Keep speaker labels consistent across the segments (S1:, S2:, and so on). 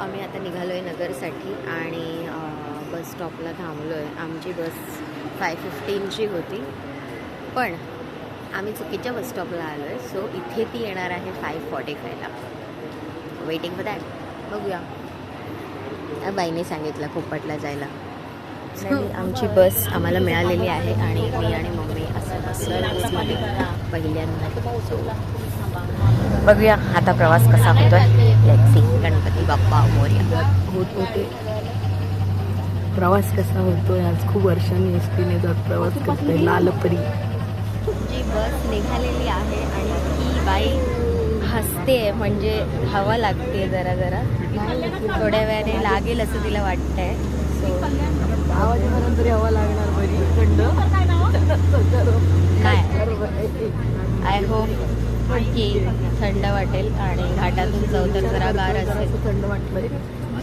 S1: आम्ही आता निघालो आहे नगरसाठी आणि बस स्टॉपला थांबलो आहे. आमची बस 5:15ची होती, पण आम्ही चुकीच्या बस स्टॉपला आलो आहे. सो इथे ती येणार आहे 5:45ला. Waiting for that. बघूया. बाईने सांगितलं खोपटला जायला. आमची बस आम्हाला मिळालेली आहे आणि मी आणि मम्मी असं बसलो बसमध्ये पहिल्यांदा. बघूया आता प्रवास कसा होतोय. Let's see. गणपती बाप्पा मोरया.
S2: होत होते प्रवास कसा होतोय. आज खूप वर्षांनी एसटीने जात प्रवास करतोय. लालपरी
S1: जी बस निघालेली आहे आणि ही बाई हसते, म्हणजे हवा लागते जरा जरा. थोड्या वेळाने लागेल असं तिला वाटतंय. सो
S2: आवाजानंतर तरी हवा लागणार बरी थंड.
S1: नाही, आय होप की थंड वाटेल आणि घाटातून जाऊ तर जरा गार असेल.
S2: थंड वाटलंय.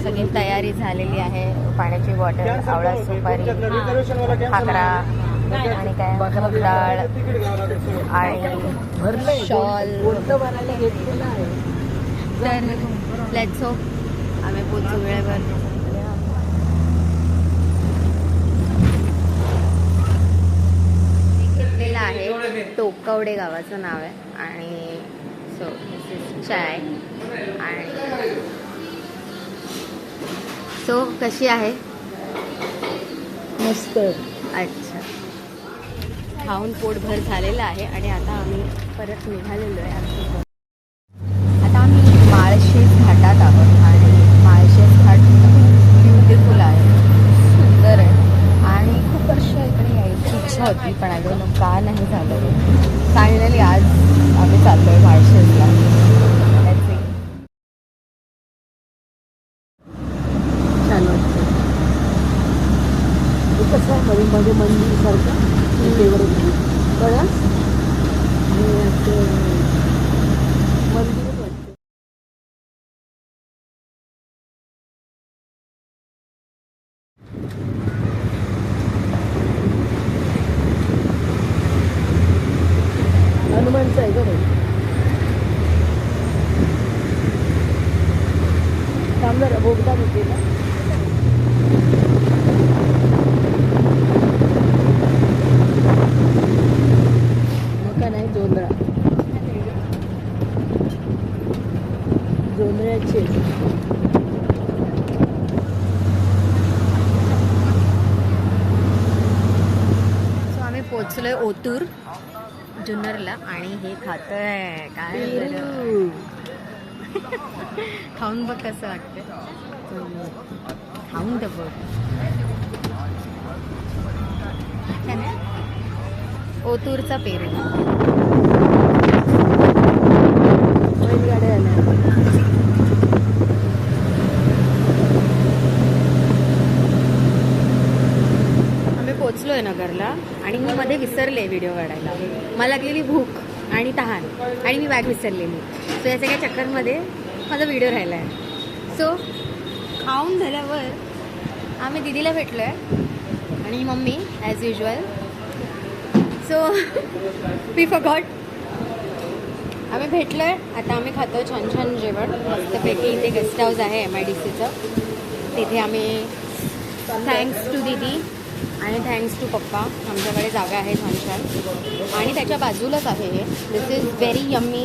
S1: सगळी तयारी झालेली आहे. पाण्याची बॉटल, आवळा सुपारी, खाकरा आणि काय मूग डाळ आणि शॉल.
S2: भरायला घेतलेलं आहे.
S1: तर लेट्स होप आम्ही पोचू वेळेवर. घेतलेलं आहे टोकवडे गावाचं नाव आहे आणि सो दिस इज चाय. आणि सो कशी आहे?
S2: मस्त.
S1: अच्छा. खाऊन पोटभर झालेलं आहे आणि आता आम्ही परत निघालेलो आहे. आमची आता आम्ही माळशेज घाटात आहोत आणि माळशेज घाट खूप ब्युटिफुल आहे, सुंदर आहे आणि खूप वर्ष इकडे यायची इच्छा होती, पण आय डोंट नो का नाही झालं. फायनली आज आम्ही चाललो आहे माळशेजला.
S2: छान वाटतं. कसं आहे मध्ये मध्ये मंदिर सारखं बरं मंदिर वाटतं. हनुमानचं आहे का भाई? चांगलं बोगदा होते ना. मका नाही, जोंधळा. जोंधळ्याचे
S1: सो आम्ही पोचलोय ओतूर जुन्नरला आणि हे खातोय काय बरं. खाऊन बघ कसं वाटतं. खाऊन तर बघ. छान आहे. ओतूरचा पेरू.
S2: बैलगाड्या आल्या.
S1: आम्ही पोचलोय नगरला आणि मी मध्ये विसरले व्हिडिओ काढायला. मला लागलेली भूक आणि तहान आणि मी बॅग विसरलेली. सो या सगळ्या चक्करमध्ये माझा व्हिडिओ राहिला आहे. सो खाऊन झाल्यावर आम्ही दीदीला भेटलो आहे आणि mummy as usual. So we forgot. आम्ही भेटलो आहे. आता आम्ही खातो छान छान जेवण मस्तपैकी. इथे गेस्ट हाऊस आहे MIDCचं. तिथे आम्ही थँक्स टू दीदी आणि थँक्स टू पप्पा आमच्याकडे जागा आहे छान छान. आणि त्याच्या बाजूलाच आहे हे. दिस इज व्हेरी यम्मी.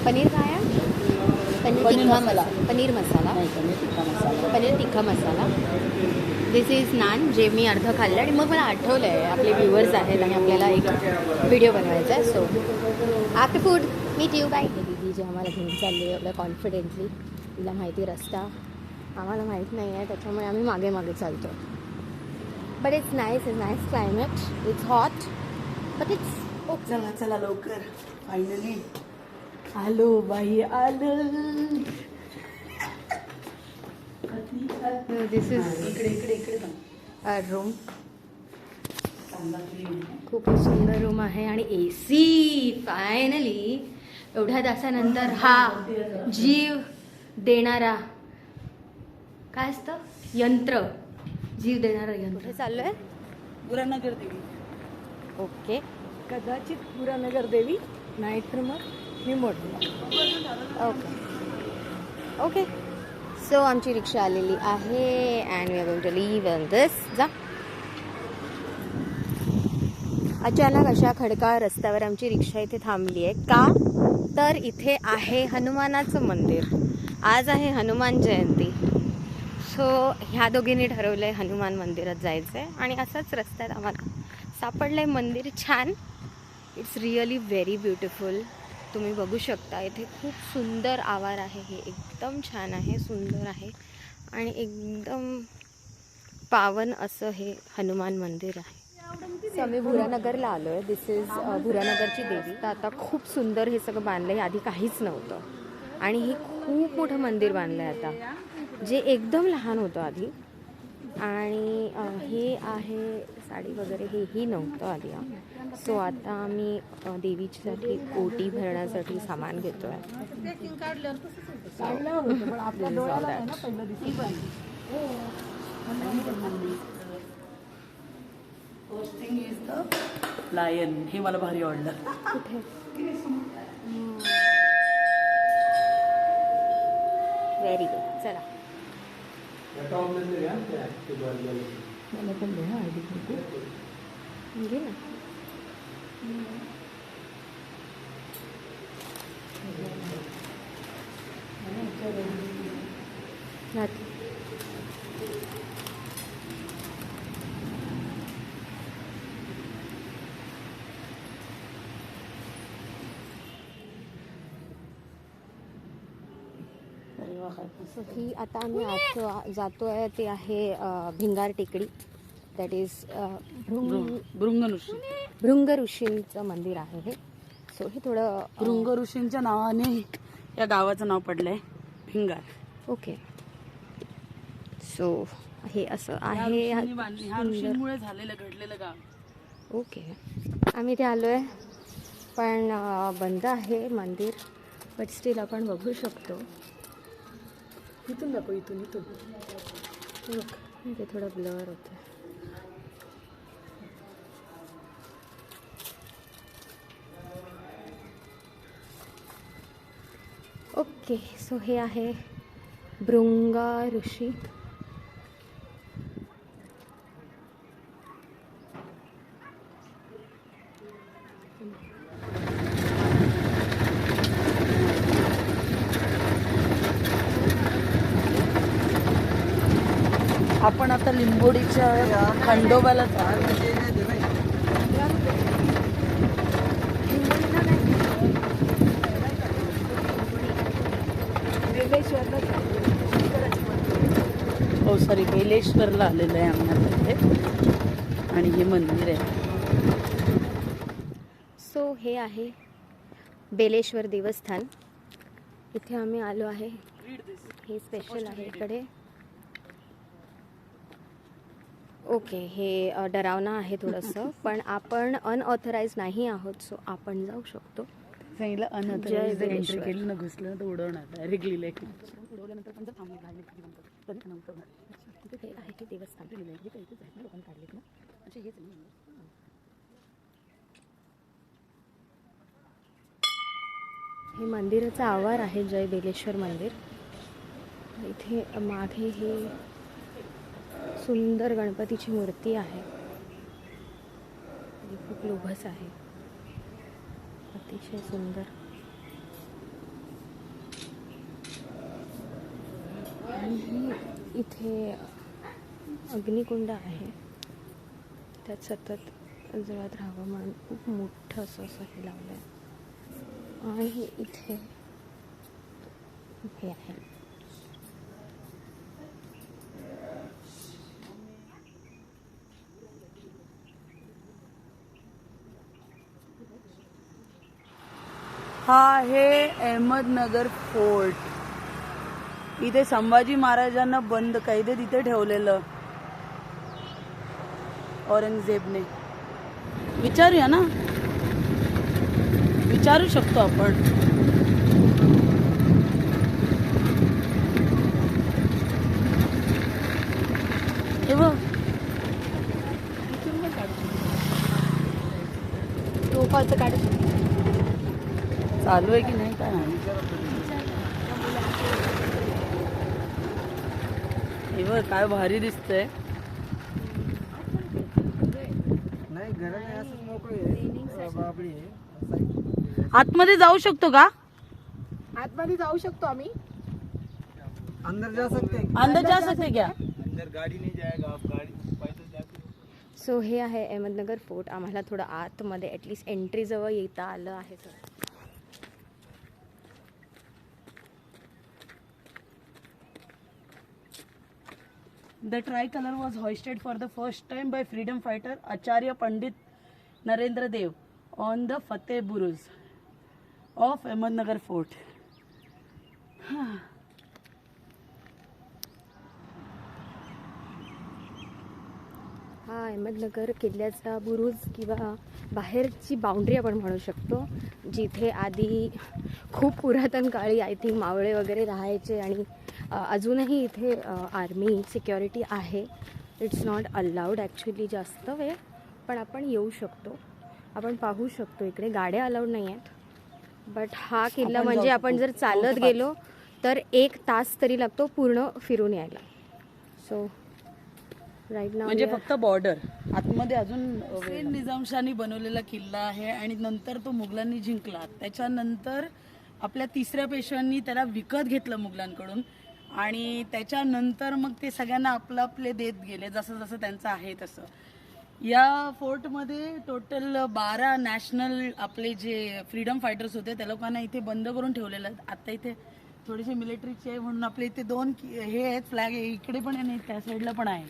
S1: पनीर काय आहे? पनीर मसाला. पनीर तिखा मसाला. दिस इज नान, जे मी अर्ध खाल्लं आणि मग मला आठवलं आहे आपले व्ह्युअर्स आहेत आणि आपल्याला एक व्हिडिओ बनवायचा आहे. So after food meet you. Bye. दीदी जे आम्हाला घेऊन चालली एवढं कॉन्फिडेंटली. तिला माहिती रस्ता, आम्हाला माहीत नाही आहे, त्याच्यामुळे आम्ही मागे मागे चालतो. But it's nice climate. It's hot but it's okay.
S2: चला चला लवकर. फायनली आलो बाई, आलो.
S1: दिस इज
S2: इकडे
S1: रूम. खूप सुंदर रूम आहे आणि AC. फायनली एवढ्या तासानंतर हा जीव देणारा काय असतं यंत्र, जीव देणारं यंत्र. कुठे चाललो आहे?
S2: पुरानगर देवी.
S1: ओके.
S2: कदाचित पुरानगर देवी, नाहीतर मग मी मोठला.
S1: Okay okay. सो आमची रिक्षा आलेली आहे and we are going to leave on this. जा. अचानक अशा खडकाळ रस्त्यावर आमची रिक्षा इथे थांबली आहे. का तर इथे आहे हनुमानाचं मंदिर. आज आहे हनुमान जयंती. सो ह्या दोघींनी ठरवलं आहे हनुमान मंदिरात जायचं आहे आणि असंच रस्त्यात आम्हाला सापडलं आहे मंदिर. छान. It's really very beautiful. तुम्ही बघू शकता इथे खूप सुंदर आवार आहे. हे एकदम छान आहे, सुंदर आहे आणि एकदम पावन असं हे हनुमान मंदिर आहे. सो आम्ही भुरानगरला आलो आहे. दिस इज भुरानगरची देवी. तर आता खूप सुंदर हे सगळं बांधलं आहे. आधी काहीच नव्हतं आणि हे खूप मोठं मंदिर बांधलं आहे आता, जे एकदम लहान होतं आधी. आणि हे आहे साडी वगैरे हेही नव्हतं आधी. सो आता आम्ही देवीसाठी ओटी भरण्यासाठी सामान घेतो आहे.
S2: लायन हे मला भारी आवडलं.
S1: कुठे? Very good. चला.
S2: मला पण दे ना आयडी.
S1: घे ना. सो ही आता आम्ही आज जातो आहे ते आहे भिंगार टेकडी. दॅट इज
S2: भृंग ऋषी.
S1: भृंग ऋषींचं मंदिर आहे हे. सो हे थोडं
S2: भृंग ऋषींच्या नावाने या गावाचं नाव पडलंय भिंगार.
S1: ओके. सो हे असं आहे.
S2: ह्या ऋषींमुळे झालेलं घडलेलं गाव.
S1: ओके. आम्ही इथे आलो आहे पण बंद आहे मंदिर. बट स्टील आपण बघू शकतो.
S2: इथून दाखव. इथून
S1: ते थोडं ब्लर होतं. ओके. सो हे आहे भृंगा ऋषी.
S2: आपण आता लिंबोडीच्या खंडोबाला सॉरी बेलेश्वरला आलेलं आहे आम्हाला इथे आणि हे मंदिर आहे.
S1: सो हे आहे बेलेश्वर देवस्थान. इथे आम्ही आलो आहे. हे स्पेशल आहे इकडे. ओके. हे डरावना आहे थोडंसं पण आपण अनऑथराइज नाही आहोत. सो आपण जाऊ शकतो.
S2: सांगितलं
S1: जय
S2: अनऑथराइज्ड एंट्री
S1: बेलेश्वर.
S2: केली ना घुसलं ना तर उडवणार डायरेक्ट लिहिलंय. उडवल्यानंतर पण जर थांबले तरी नव्हतं.
S1: हे आहे ते देवस्थान.
S2: लोकांनी काढलेत ना असे हेच नाही.
S1: हे मंदिराचा आवार आहे जय बेलेश्वर मंदिर. इथे मागे हे सुंदर गणपतीची मूर्ती आहे. खूप लोभस आहे. अतिशय सुंदर. आणि इथे अग्निकुंड आहे. त्यात सतत जळत राहावं म्हणून खूप मोठं असं हे लावलं आहे. आणि इथे हे आहे.
S2: हा आहे अहमदनगर फोर्ट. इथे संभाजी महाराजांना बंद कैदेत इथे ठेवलेलं औरंगजेबने. विचारूया ना, विचारू शकतो आपण. हे बघ
S1: टोपाचं काढ.
S2: चालू आहे की नाही काय माहिती. हे बघ काय भारी दिसतंय.
S3: नाही घर नाही असंच मोकळे आहे. बाबळी आहे.
S2: आतमध्ये जाऊ शकतो का?
S4: आतमध्ये जाऊ शकतो आम्ही.
S3: अंदर जा सकते हैं.
S2: अंदर जा सकते क्या?
S3: अंदर गाड़ी नहीं जाएगा आप गाड़ी पैदल जाके.
S1: सो हे आहे अहमदनगर फोर्ट. आम्हाला थोडं आतमध्ये ॲटलिस्ट एंट्रीजवळ येता आलं आहे.
S2: The tricolor was hoisted for the first time by freedom fighter Acharya Pandit Narendra Dev on the Fateh Buruj of Ahmednagar Fort.
S1: हा अहमदनगर किल्ल्याचा बुरुज किंवा बाहेरची बाउंड्री आपण म्हणू शकतो, जिथे आधी खूप पुरातन काळी आय थिंक मावळे वगैरे राहायचे आणि अजूनही इथे आर्मी सिक्युरिटी आहे. इट्स नॉट अलाउड ॲक्च्युली जास्त वेळ, पण आपण येऊ शकतो, आपण पाहू शकतो. इकडे गाड्या अलाउड नाही आहेत. बट हा किल्ला म्हणजे आपण जर चालत गेलो तर 1 तास तरी लागतो पूर्ण फिरून यायला. सो राईट नाव
S2: म्हणजे फक्त बॉर्डर आतमध्ये अजून निजामशाही बनवलेला किल्ला आहे आणि नंतर तो मुघलांनी जिंकला. त्याच्यानंतर आपल्या 3ऱ्या पेशव्यांनी त्याला विकत घेतलं मुघलांकडून आणि त्याच्यानंतर मग ते सगळ्यांना आपलं आपले देत गेले, जसं जसं त्यांचं आहे तसं. या फोर्टमध्ये टोटल 12 नॅशनल आपले जे फ्रीडम फायटर्स होते त्या लोकांना इथे बंद करून ठेवलेलं आहे. आता इथे थोडेसे मिलिटरीचे आहे म्हणून आपले इथे 2 हे आहेत फ्लॅग, इकडे पण आहे आणि त्या साईडला पण आहे.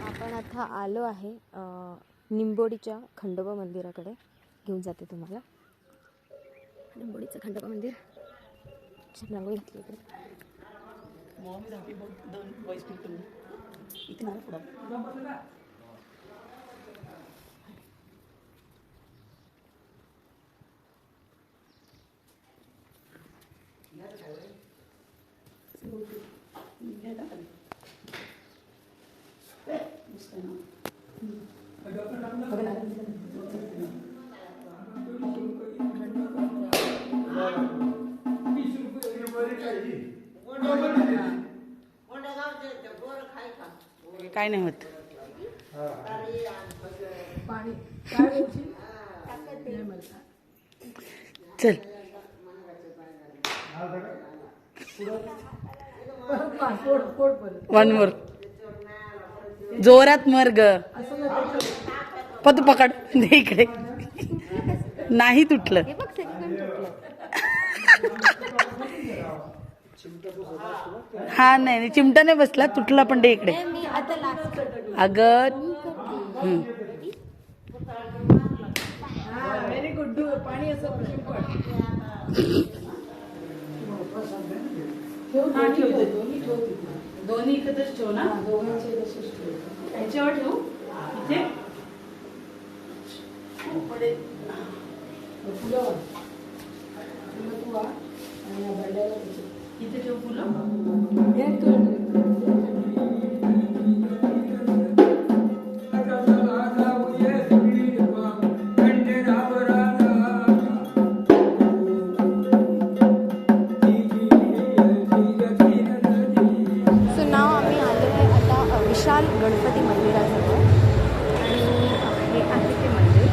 S1: आपण आता आलो आहे निंबोडीच्या खंडोबा मंदिराकडे. घेऊन जाते तुम्हाला. निंबोडीचं खंडोबा मंदिर छान रांगोळी घातली इकडे.
S2: काय नाही होत. चल 1 मोर. जोरात मर ग. पद पकड दे इकडे. नाही तुटलं.
S1: हे बघ सेकंड तुटलं.
S2: हा नाही चिमटा नाही बसला, तुटला पण दे इकडे.
S1: मी आता लास्ट
S2: अगं
S4: व्हेरी गुड. पाणी असं
S2: दोन्ही एकत्रच ठेव ना. याच्यावर ठेवू इथे इथे ठेवू फुलं.
S1: विशाल गणपती मंदिराजवळ आणि हे आहे ते मंदिर.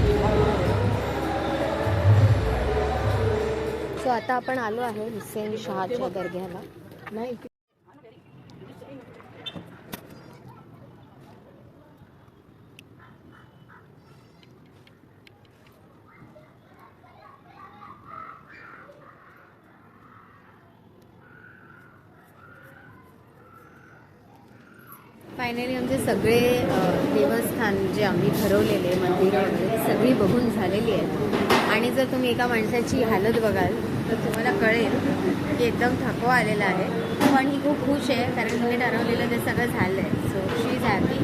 S1: सो आता आपण आलो आहे हुसेन शहाच्या दर्ग्याला. नाही फायनली आमचे सगळे देवस्थान जे आम्ही ठरवलेले मंदिरं वगैरे सगळी बघून झालेली आहेत. आणि जर तुम्ही एका माणसाची हालत बघाल तर तुम्हाला कळेल की एकदम थकवा आलेला आहे. पण ही खूप खुश आहे कारण तिने ठरवलेलं ते सगळं झालं आहे. सो शी इज हॅपी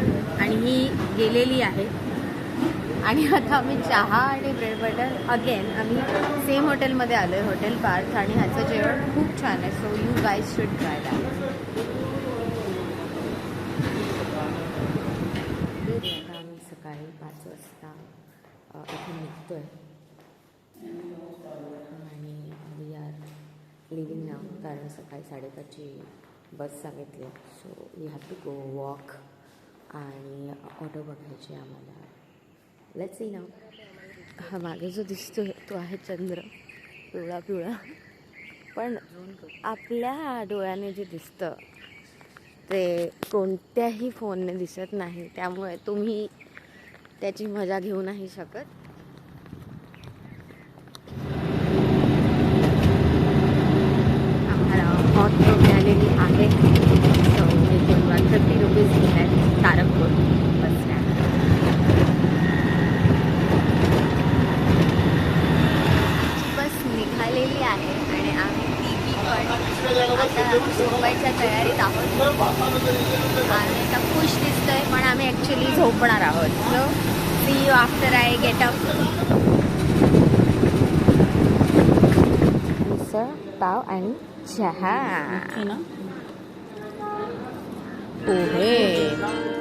S1: आणि ही गेलेली आहे. आणि आता आम्ही चहा आणि ब्रेड बटर अगेन आम्ही सेम हॉटेलमध्ये आलो आहे, हॉटेल पार्थ. आणि ह्याचं जेवण खूप छान आहे. So you guys should try that. सकाळी 5 वाजता इथून निघतो आहे आणि वी आर लिव्हिंग नाव, कारण सकाळी 5:30ची बस सांगितली. So we have to go walk आणि ऑटो बघायची आम्हाला. लेट्स सी नाव. हा मागे जो दिसतो तो आहे चंद्र, पिवळा पिवळा, पण आपल्या डोळ्याने जे दिसतं ते कोणत्याही फोनने दिसत नाही, त्यामुळे तुम्ही त्याची मजा घेऊ नाही शकत. आम्हाला ऑटो मिळालेली आहे. सो इथून 150 रुपीज घेत आहेत तारकपूर बस स्टँड. बस निघालेली आहे आणि आम्ही तिघी पण आता झोपायच्या तयारीत आहोत. आणि आता खुश दिसतोय, पण आम्ही ॲक्च्युली झोपणार आहोत. So see you after I get up. Misal pav आणि चहा. पोहे.